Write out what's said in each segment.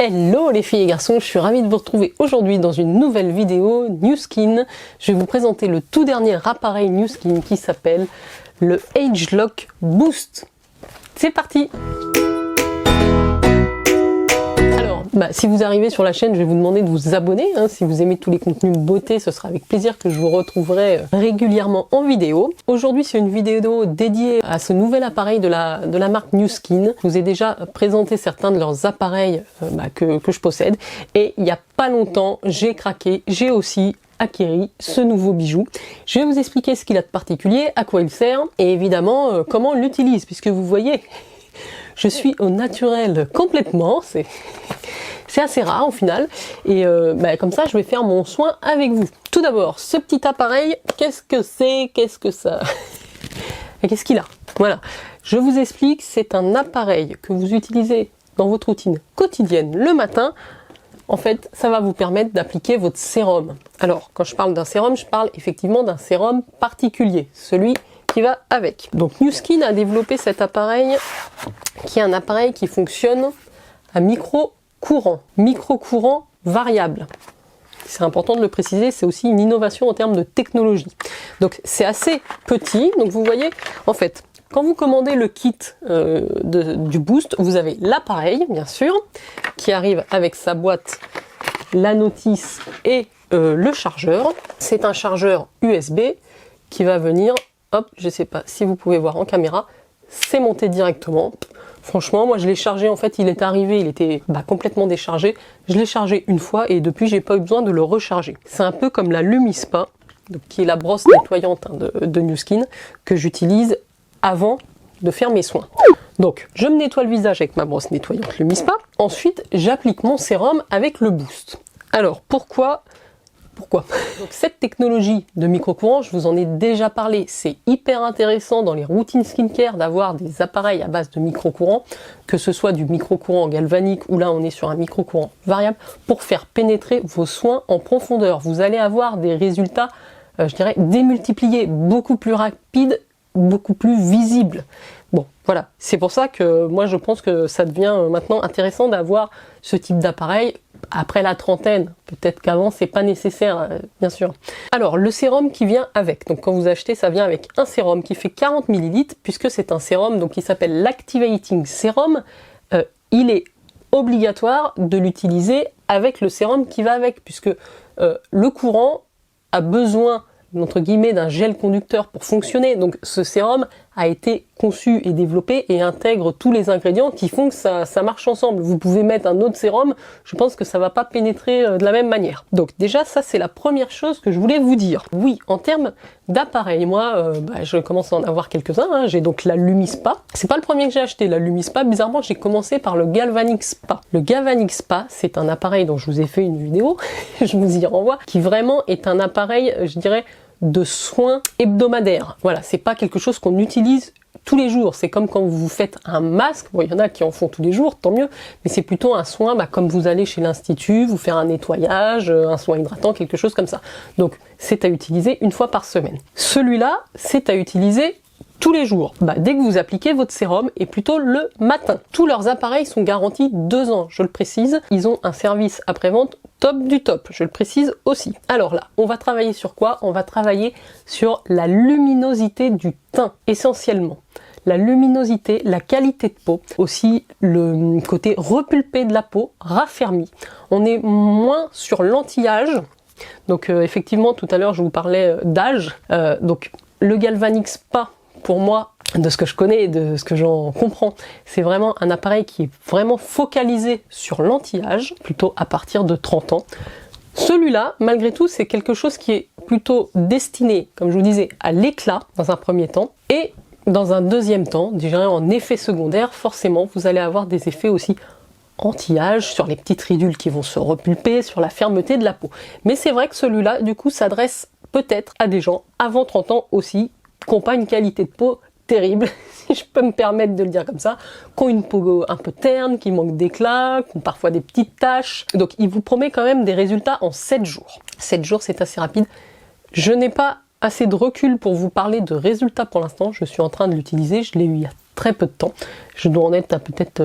Hello les filles et garçons, je suis ravie de vous retrouver aujourd'hui dans une nouvelle vidéo Nu Skin. Je vais vous présenter le tout dernier appareil Nu Skin qui s'appelle le ageLOC Boost. C'est parti! Si vous arrivez sur la chaîne, je vais vous demander de vous abonner. Si vous aimez tous les contenus beauté, ce sera avec plaisir que je vous retrouverai régulièrement en vidéo. Aujourd'hui, c'est une vidéo dédiée à ce nouvel appareil de la marque Nu Skin. Je vous ai déjà présenté certains de leurs appareils que je possède. Et il n'y a pas longtemps, j'ai craqué, j'ai aussi acquéri ce nouveau bijou. Je vais vous expliquer ce qu'il a de particulier, à quoi il sert et évidemment comment on l'utilise, puisque vous voyez, je suis au naturel complètement. C'est assez rare au final et comme ça je vais faire mon soin avec vous. Tout d'abord, ce petit appareil, qu'est-ce que c'est? Qu'est-ce que ça? Et qu'est-ce qu'il a? Voilà, je vous explique, c'est un appareil que vous utilisez dans votre routine quotidienne le matin. En fait, ça va vous permettre d'appliquer votre sérum. Alors, quand je parle d'un sérum, je parle effectivement d'un sérum particulier, celui qui va avec. Donc Nu Skin a développé cet appareil qui est un appareil qui fonctionne à micro-courant variable. C'est important de le préciser, c'est aussi une innovation en termes de technologie. Donc c'est assez petit, donc vous voyez, en fait, quand vous commandez le kit du Boost, vous avez l'appareil, bien sûr, qui arrive avec sa boîte, la notice et le chargeur. C'est un chargeur USB qui va venir, hop, je sais pas si vous pouvez voir en caméra, c'est monté directement. Franchement, moi je l'ai chargé, en fait il est arrivé, il était complètement déchargé. Je l'ai chargé une fois et depuis j'ai pas eu besoin de le recharger. C'est un peu comme la Lumispa, donc, qui est la brosse nettoyante de Nu Skin, que j'utilise avant de faire mes soins. Donc je me nettoie le visage avec ma brosse nettoyante Lumispa. Ensuite j'applique mon sérum avec le Boost. Alors pourquoi donc, cette technologie de micro-courant, je vous en ai déjà parlé, c'est hyper intéressant dans les routines skincare d'avoir des appareils à base de micro-courant, que ce soit du micro-courant galvanique ou là on est sur un micro-courant variable, pour faire pénétrer vos soins en profondeur. Vous allez avoir des résultats, je dirais, démultipliés, beaucoup plus rapides, beaucoup plus visibles. Bon, voilà, c'est pour ça que moi je pense que ça devient maintenant intéressant d'avoir ce type d'appareil. Après la trentaine, peut-être qu'avant c'est pas nécessaire, bien sûr. Alors le sérum qui vient avec, donc quand vous achetez, ça vient avec un sérum qui fait 40 ml, puisque c'est un sérum donc qui s'appelle l'Activating Serum. Il est obligatoire de l'utiliser avec le sérum qui va avec, puisque le courant a besoin entre guillemets d'un gel conducteur pour fonctionner. Donc ce sérum a été conçu et développé et intègre tous les ingrédients qui font que ça marche ensemble. Vous pouvez mettre un autre sérum, je pense que ça va pas pénétrer de la même manière. Donc déjà ça c'est la première chose que je voulais vous dire. Oui, en termes d'appareil, moi je commence à en avoir quelques-uns. J'ai donc la Lumispa. C'est pas le premier que j'ai acheté, la Lumispa. Bizarrement j'ai commencé par le Galvanic Spa. Le Galvanic Spa, c'est un appareil dont je vous ai fait une vidéo, je vous y renvoie, qui vraiment est un appareil, je dirais, de soins hebdomadaires. Voilà, c'est pas quelque chose qu'on utilise tous les jours. C'est comme quand vous faites un masque. Bon, il y en a qui en font tous les jours, tant mieux. Mais c'est plutôt un soin, comme vous allez chez l'institut, vous faire un nettoyage, un soin hydratant, quelque chose comme ça. Donc, c'est à utiliser une fois par semaine. Celui-là, c'est à utiliser tous les jours, dès que vous appliquez votre sérum, et plutôt le matin. Tous leurs appareils sont garantis 2 ans, je le précise. Ils ont un service après-vente top du top, je le précise aussi. Alors là, on va travailler sur quoi? On va travailler sur la luminosité du teint, essentiellement. La luminosité, la qualité de peau, aussi le côté repulpé de la peau, raffermi. On est moins sur l'anti-âge. Donc effectivement, tout à l'heure, je vous parlais d'âge. Donc le Galvanic Spa, pour moi, de ce que je connais et de ce que j'en comprends, c'est vraiment un appareil qui est vraiment focalisé sur l'anti-âge, plutôt à partir de 30 ans. Celui-là, malgré tout, c'est quelque chose qui est plutôt destiné, comme je vous disais, à l'éclat dans un premier temps, et dans un deuxième temps, je dirais en effet secondaire, forcément, vous allez avoir des effets aussi anti-âge, sur les petites ridules qui vont se repulper, sur la fermeté de la peau. Mais c'est vrai que celui-là, du coup, s'adresse peut-être à des gens avant 30 ans aussi, qui n'ont pas une qualité de peau terrible, si je peux me permettre de le dire comme ça, qui ont une peau un peu terne, qui manque d'éclat, qui ont parfois des petites taches. Donc il vous promet quand même des résultats en 7 jours. 7 jours, c'est assez rapide. Je n'ai pas assez de recul pour vous parler de résultats pour l'instant. Je suis en train de l'utiliser, je l'ai eu il y a très peu de temps. Je dois en être à peut-être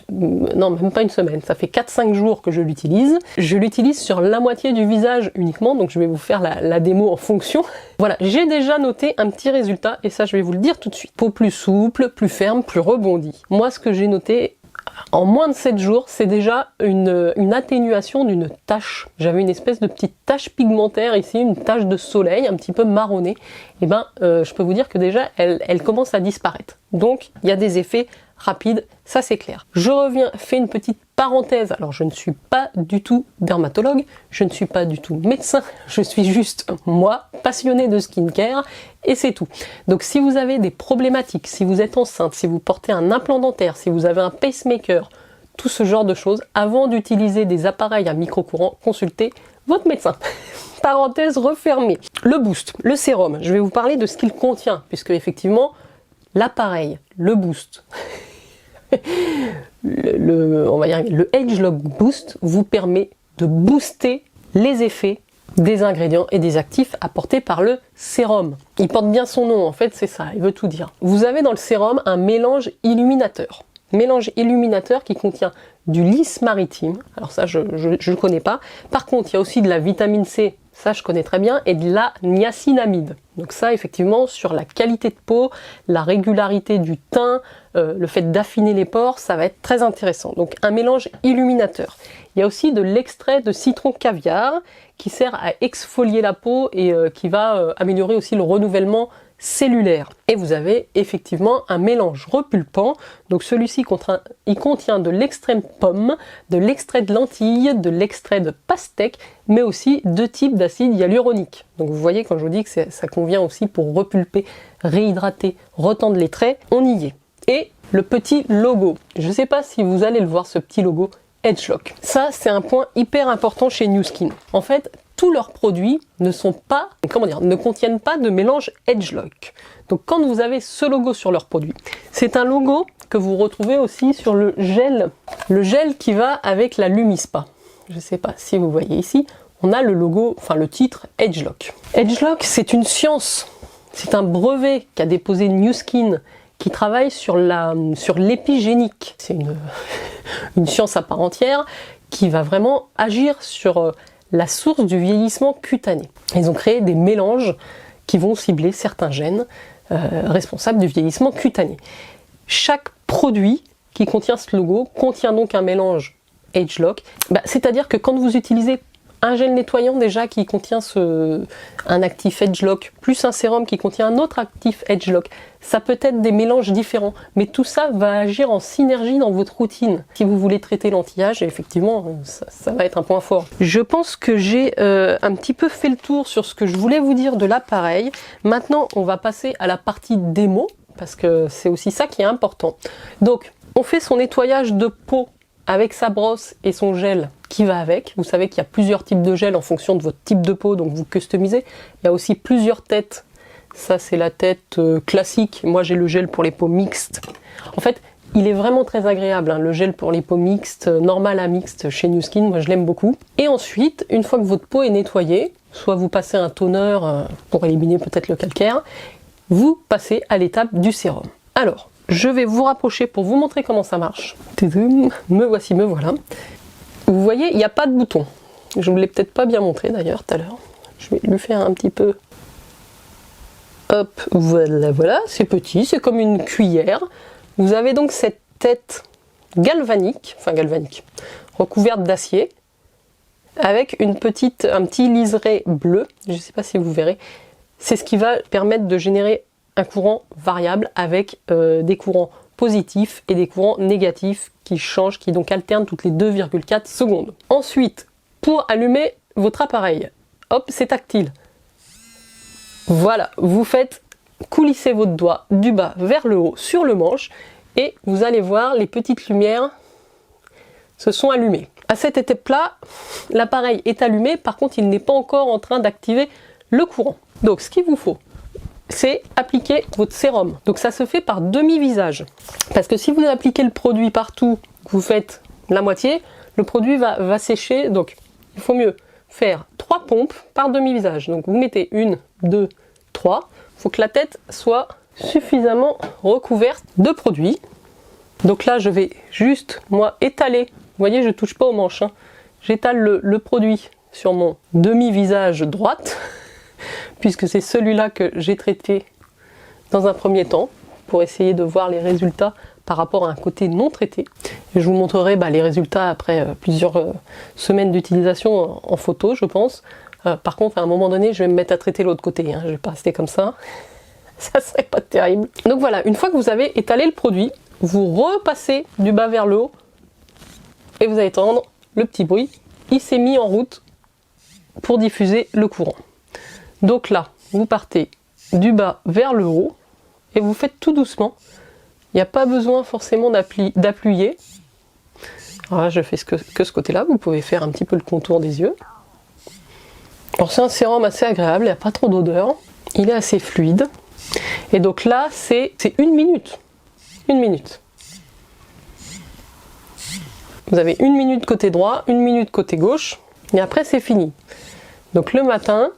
non, même pas une semaine. Ça fait 4-5 jours que je l'utilise. Je l'utilise sur la moitié du visage uniquement, donc je vais vous faire la démo en fonction. Voilà, j'ai déjà noté un petit résultat, et ça je vais vous le dire tout de suite. Peau plus souple, plus ferme, plus rebondie. Moi, ce que j'ai noté en moins de 7 jours, c'est déjà une atténuation d'une tache. J'avais une espèce de petite tache pigmentaire ici, une tache de soleil, un petit peu marronnée. Et ben, je peux vous dire que déjà, elle commence à disparaître. Donc, il y a des effets rapides, ça c'est clair. Je reviens, fais une petite parenthèse. Alors, je ne suis pas du tout dermatologue, je ne suis pas du tout médecin, je suis juste, moi, passionnée de skincare, et c'est tout. Donc, si vous avez des problématiques, si vous êtes enceinte, si vous portez un implant dentaire, si vous avez un pacemaker, tout ce genre de choses, avant d'utiliser des appareils à micro-courant, consultez votre médecin. Parenthèse refermée. Le boost, le sérum, je vais vous parler de ce qu'il contient, puisque effectivement, l'appareil, le boost, on va y arriver, le Agelock Boost vous permet de booster les effets des ingrédients et des actifs apportés par le sérum. Il porte bien son nom, en fait, c'est ça, il veut tout dire. Vous avez dans le sérum un mélange illuminateur. Mélange illuminateur qui contient du lys maritime, alors ça je ne connais pas. Par contre, il y a aussi de la vitamine C, ça je connais très bien, et de la niacinamide. Donc ça, effectivement, sur la qualité de peau, la régularité du teint, le fait d'affiner les pores, ça va être très intéressant. Donc un mélange illuminateur. Il y a aussi de l'extrait de citron caviar qui sert à exfolier la peau et qui va améliorer aussi le renouvellement cellulaire. Et vous avez effectivement un mélange repulpant. Donc celui-ci il contient de l'extrait de pomme, de l'extrait de lentilles, de l'extrait de pastèque, mais aussi 2 types d'acide hyaluronique. Donc vous voyez, quand je vous dis que ça convient aussi pour repulper, réhydrater, retendre les traits, on y est. Et le petit logo. Je ne sais pas si vous allez le voir, ce petit logo Agelock. Ça, c'est un point hyper important chez Nu Skin. En fait, tous leurs produits ne contiennent pas de mélange Agelock. Donc quand vous avez ce logo sur leurs produits, c'est un logo que vous retrouvez aussi sur le gel qui va avec la Lumispa. Je ne sais pas si vous voyez ici, on a le logo, enfin le titre Agelock. Agelock, c'est une science, c'est un brevet qu'a déposé Nu Skin qui travaille sur l'épigénique. C'est une science à part entière qui va vraiment agir sur la source du vieillissement cutané. Ils ont créé des mélanges qui vont cibler certains gènes responsables du vieillissement cutané. Chaque produit qui contient ce logo contient donc un mélange Agelock. C'est-à-dire que quand vous utilisez un gel nettoyant déjà qui contient un actif Agelock, plus un sérum qui contient un autre actif Agelock, ça peut être des mélanges différents, mais tout ça va agir en synergie dans votre routine. Si vous voulez traiter l'anti-âge, effectivement, ça va être un point fort. Je pense que j'ai un petit peu fait le tour sur ce que je voulais vous dire de l'appareil. Maintenant, on va passer à la partie démo, parce que c'est aussi ça qui est important. Donc, on fait son nettoyage de peau avec sa brosse et son gel qui va avec. Vous savez qu'il y a plusieurs types de gel en fonction de votre type de peau, donc vous customisez. Il y a aussi plusieurs têtes. Ça, c'est la tête classique. Moi, j'ai le gel pour les peaux mixtes. En fait, il est vraiment très agréable, hein, le gel pour les peaux mixtes, normal à mixte chez Nu Skin. Moi, je l'aime beaucoup. Et ensuite, une fois que votre peau est nettoyée, soit vous passez un toner pour éliminer peut-être le calcaire, vous passez à l'étape du sérum. Alors, je vais vous rapprocher pour vous montrer comment ça marche. Me voici, me voilà. Vous voyez, il n'y a pas de bouton. Je ne vous l'ai peut-être pas bien montré d'ailleurs tout à l'heure. Je vais lui faire un petit peu. Hop, voilà, c'est petit, c'est comme une cuillère. Vous avez donc cette tête galvanique, recouverte d'acier, avec un petit liseré bleu. Je ne sais pas si vous verrez. C'est ce qui va permettre de générer un courant variable avec des courants positifs et des courants négatifs qui changent, qui donc alternent toutes les 2,4 secondes. Ensuite, pour allumer votre appareil, hop, c'est tactile. Voilà, vous faites coulisser votre doigt du bas vers le haut sur le manche et vous allez voir les petites lumières se sont allumées. À cette étape-là, l'appareil est allumé, par contre il n'est pas encore en train d'activer le courant. Donc ce qu'il vous faut, c'est appliquer votre sérum. Donc ça se fait par demi-visage. Parce que si vous appliquez le produit partout, que vous faites la moitié, le produit va sécher. Donc il faut mieux faire 3 pompes par demi-visage. Donc vous mettez 1, 2, 3. Il faut que la tête soit suffisamment recouverte de produit. Donc là, je vais juste, moi, étaler. Vous voyez, je ne touche pas aux manches, hein. J'étale le produit sur mon demi-visage droite, puisque c'est celui-là que j'ai traité dans un premier temps, pour essayer de voir les résultats par rapport à un côté non traité. Et je vous montrerai les résultats après plusieurs semaines d'utilisation en photo, je pense. Par contre, à un moment donné, je vais me mettre à traiter l'autre côté, hein. Je ne vais pas rester comme ça. Ça serait pas terrible. Donc voilà, une fois que vous avez étalé le produit, vous repassez du bas vers le haut et vous allez entendre le petit bruit. Il s'est mis en route pour diffuser le courant. Donc là, vous partez du bas vers le haut et vous faites tout doucement. Il n'y a pas besoin forcément d'appuyer. Alors là, je fais que ce côté-là. Vous pouvez faire un petit peu le contour des yeux. Alors c'est un sérum assez agréable, il n'y a pas trop d'odeur. Il est assez fluide. Et donc là, c'est 1 minute. 1 minute. Vous avez 1 minute côté droit, 1 minute côté gauche, et après c'est fini. Donc le matin,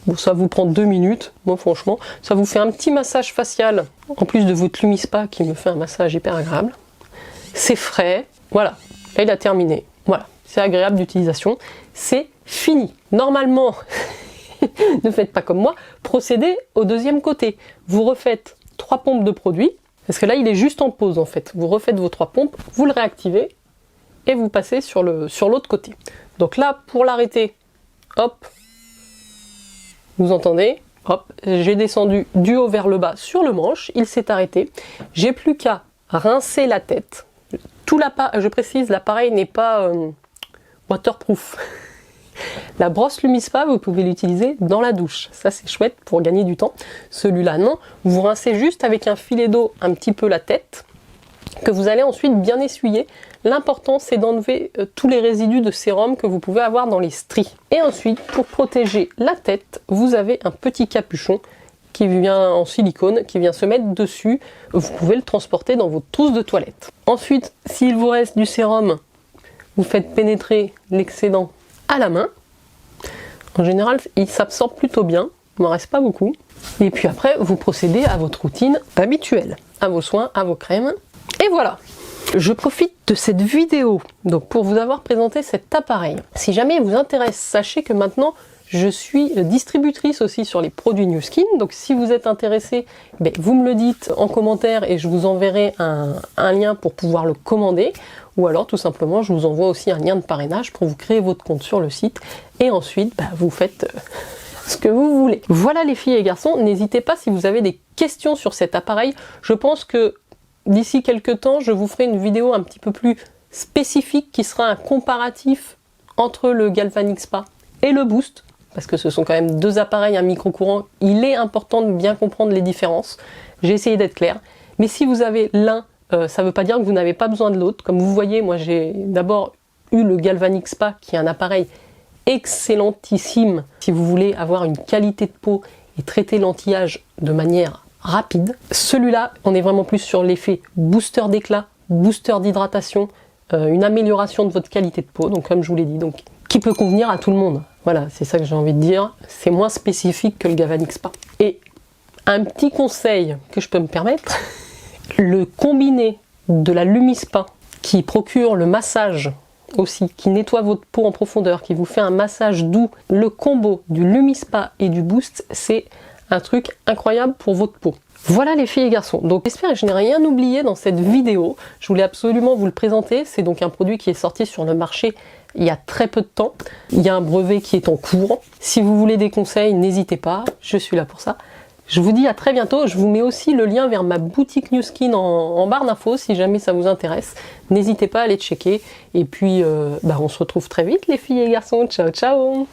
bon, ça vous prend 2 minutes, moi franchement, ça vous fait un petit massage facial, en plus de votre Lumispa qui me fait un massage hyper agréable. C'est frais, voilà, là il a terminé. Voilà, c'est agréable d'utilisation, c'est fini. Normalement, ne faites pas comme moi, procédez au deuxième côté. Vous refaites 3 pompes de produit, parce que là il est juste en pause en fait. Vous refaites vos 3 pompes, vous le réactivez, et vous passez sur l'autre côté. Donc là, pour l'arrêter, hop, vous entendez, hop, j'ai descendu du haut vers le bas sur le manche, il s'est arrêté. J'ai plus qu'à rincer la tête. Je précise, l'appareil n'est pas waterproof. La brosse Lumispa, vous pouvez l'utiliser dans la douche. Ça, c'est chouette pour gagner du temps. Celui-là, non. Vous rincez juste avec un filet d'eau un petit peu la tête, que vous allez ensuite bien essuyer. L'important, c'est d'enlever tous les résidus de sérum que vous pouvez avoir dans les stries. Et ensuite, pour protéger la tête, vous avez un petit capuchon qui vient en silicone, qui vient se mettre dessus. Vous pouvez le transporter dans votre trousse de toilette. Ensuite, s'il vous reste du sérum, vous faites pénétrer l'excédent à la main. En général, il s'absorbe plutôt bien, il m'en reste pas beaucoup. Et puis après, vous procédez à votre routine habituelle, à vos soins, à vos crèmes. Et voilà. Je profite de cette vidéo donc pour vous avoir présenté cet appareil. Si jamais il vous intéresse, sachez que maintenant je suis distributrice aussi sur les produits Nu Skin. Donc si vous êtes intéressé, vous me le dites en commentaire et je vous enverrai un lien pour pouvoir le commander. Ou alors tout simplement je vous envoie aussi un lien de parrainage pour vous créer votre compte sur le site. Et ensuite vous faites ce que vous voulez. Voilà les filles et garçons, n'hésitez pas si vous avez des questions sur cet appareil. Je pense que d'ici quelques temps, je vous ferai une vidéo un petit peu plus spécifique qui sera un comparatif entre le Galvanic Spa et le Boost, parce que ce sont quand même 2 appareils à micro-courant. Il est important de bien comprendre les différences. J'ai essayé d'être clair. Mais si vous avez l'un, ça ne veut pas dire que vous n'avez pas besoin de l'autre. Comme vous voyez, moi j'ai d'abord eu le Galvanic Spa, qui est un appareil excellentissime si vous voulez avoir une qualité de peau et traiter l'anti-âge de manière rapide. Celui-là, on est vraiment plus sur l'effet booster d'éclat, booster d'hydratation, une amélioration de votre qualité de peau, donc comme je vous l'ai dit, donc qui peut convenir à tout le monde. Voilà, c'est ça que j'ai envie de dire. C'est moins spécifique que le Galvanic Spa. Et un petit conseil que je peux me permettre, le combiné de la Lumispa qui procure le massage aussi, qui nettoie votre peau en profondeur, qui vous fait un massage doux, le combo du Lumispa et du Boost, c'est un truc incroyable pour votre peau. Voilà les filles et garçons, donc j'espère que je n'ai rien oublié dans cette vidéo. Je voulais absolument vous le présenter. C'est donc un produit qui est sorti sur le marché il y a très peu de temps. Il y a un brevet qui est en cours. Si vous voulez des conseils, n'hésitez pas, je suis là pour ça. Je vous dis à très bientôt. Je vous mets aussi le lien vers ma boutique Nu Skin en barre d'infos si jamais ça vous intéresse. N'hésitez pas à aller checker. Et puis on se retrouve très vite les filles et garçons. Ciao ciao.